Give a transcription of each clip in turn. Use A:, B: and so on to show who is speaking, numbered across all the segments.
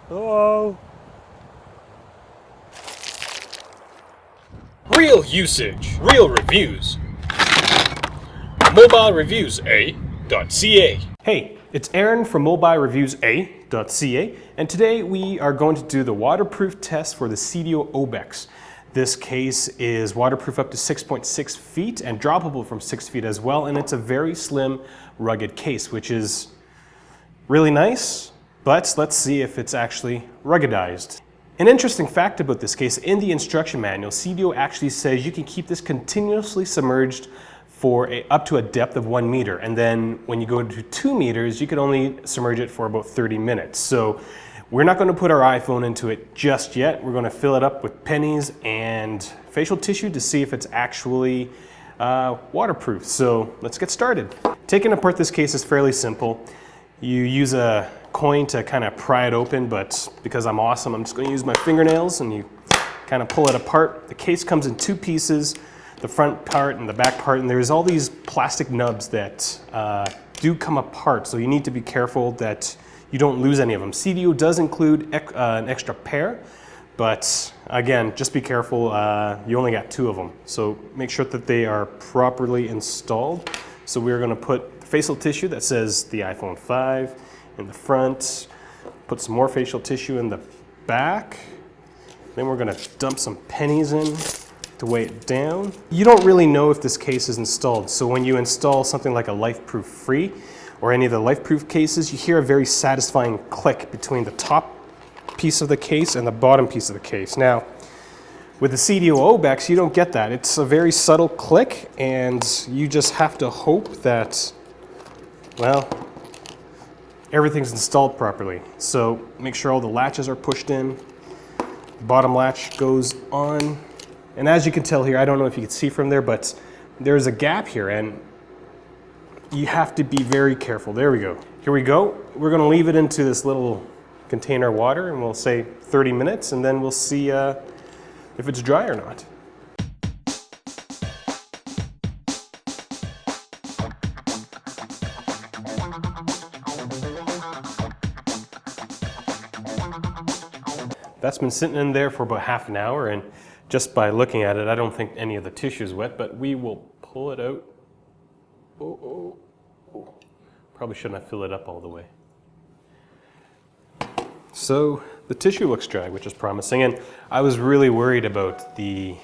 A: Hello? Real usage, real reviews. MobileReviewsA.ca. Hey, it's Aaron from MobileReviewsA.ca, and today we are going to do the waterproof test for the Sedio Obex. This case is waterproof up to 6.6 feet and droppable from 6 feet as well, and it's a very slim, rugged case, which is really nice, but let's see if it's actually ruggedized. An interesting fact about this case, in the instruction manual, Sedio actually says you can keep this continuously submerged for up to a depth of 1 meter, and then when you go to 2 meters, you can only submerge it for about 30 minutes. So we're not going to put our iPhone into it just yet. We're going to fill it up with pennies and facial tissue to see if it's actually waterproof. So let's get started. Taking apart this case is fairly simple. You use a coin to kind of pry it open, but because I'm awesome, I'm just going to use my fingernails and you kind of pull it apart. The case comes in 2 pieces, the front part and the back part, and there's all these plastic nubs that do come apart, so you need to be careful that you don't lose any of them. Sedio does include an extra pair, but again, just be careful, you only got 2 of them, so make sure that they are properly installed. So we're going to put facial tissue that says the iPhone 5 in the front, put some more facial tissue in the back, then we're going to dump some pennies in to weigh it down. You don't really know if this case is installed, so when you install something like a LifeProof Free or any of the LifeProof cases, you hear a very satisfying click between the top piece of the case and the bottom piece of the case. Now, with the Sedio Obex, you don't get that. It's a very subtle click, and you just have to hope that, well, everything's installed properly. So make sure all the latches are pushed in. The bottom latch goes on. And as you can tell here, I don't know if you can see from there, but there's a gap here, and you have to be very careful. There we go. Here we go. We're going to leave it into this little container of water, and we'll say 30 minutes, and then we'll see if it's dry or not. That's been sitting in there for about half an hour, and just by looking at it, I don't think any of the tissue is wet, but we will pull it out. Oh. Probably shouldn't have filled it up all the way. So the tissue looks dry, which is promising, and I was really worried about the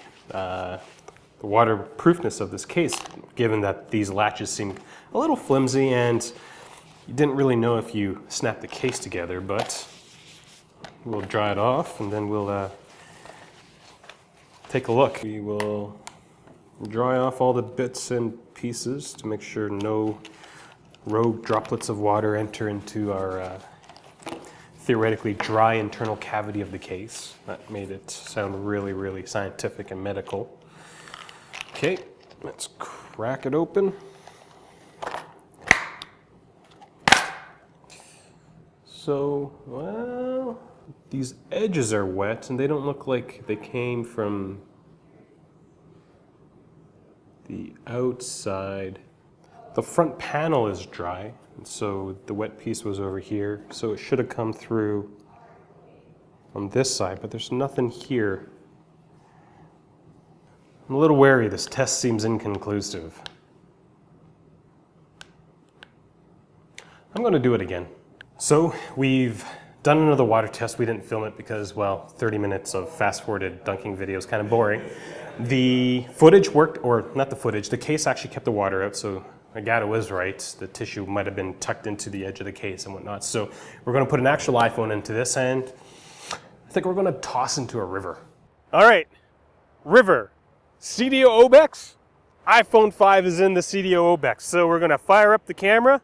A: waterproofness of this case, given that these latches seem a little flimsy and you didn't really know if you snapped the case together, but we'll dry it off and then we'll take a look. We will dry off all the bits and pieces to make sure no rogue droplets of water enter into our theoretically dry internal cavity of the case. That made it sound really, really scientific and medical. Okay, let's crack it open. So, well, these edges are wet and they don't look like they came from the outside. The front panel is dry, and so the wet piece was over here, so it should have come through on this side, but there's nothing here. I'm a little wary, this test seems inconclusive. I'm going to do it again. So we've done another water test. We didn't film it because, well, 30 minutes of fast-forwarded dunking video is kind of boring. The footage worked, or not the footage, the case actually kept the water out, so Agata was right. The tissue might have been tucked into the edge of the case and whatnot. So we're going to put an actual iPhone into this, and I think we're going to toss into a river. All right, river. Sedio Obex. iPhone 5 is in the Sedio Obex. So we're going to fire up the camera,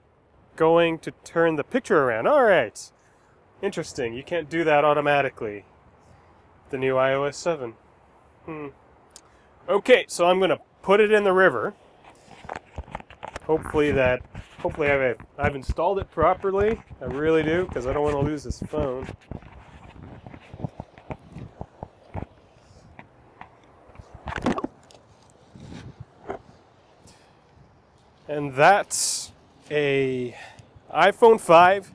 A: going to turn the picture around. All right. Interesting. You can't do that automatically. The new iOS 7. Okay, so I'm going to put it in the river. Hopefully I've installed it properly. I really do, because I don't want to lose this phone. And that's a iPhone 5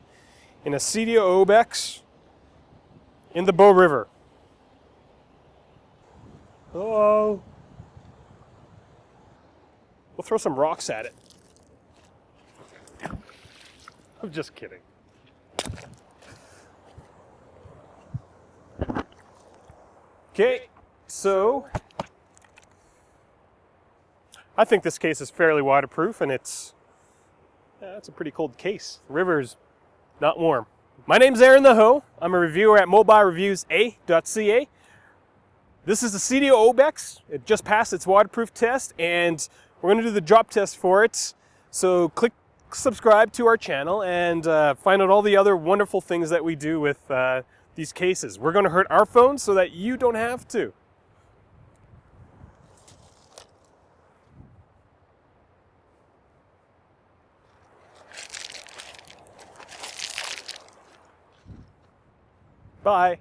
A: in a Sedio Obex in the Bow River. Oh. We'll throw some rocks at it. I'm just kidding. Okay, so I think this case is fairly waterproof, and it's a pretty cold case. The river's not warm. My name's Aaron the Hoe. I'm a reviewer at mobilereviews.ca. This is the Seidio Obex. It just passed its waterproof test, and we're going to do the drop test for it. So click subscribe to our channel and find out all the other wonderful things that we do with these cases. We're going to hurt our phones so that you don't have to. Bye.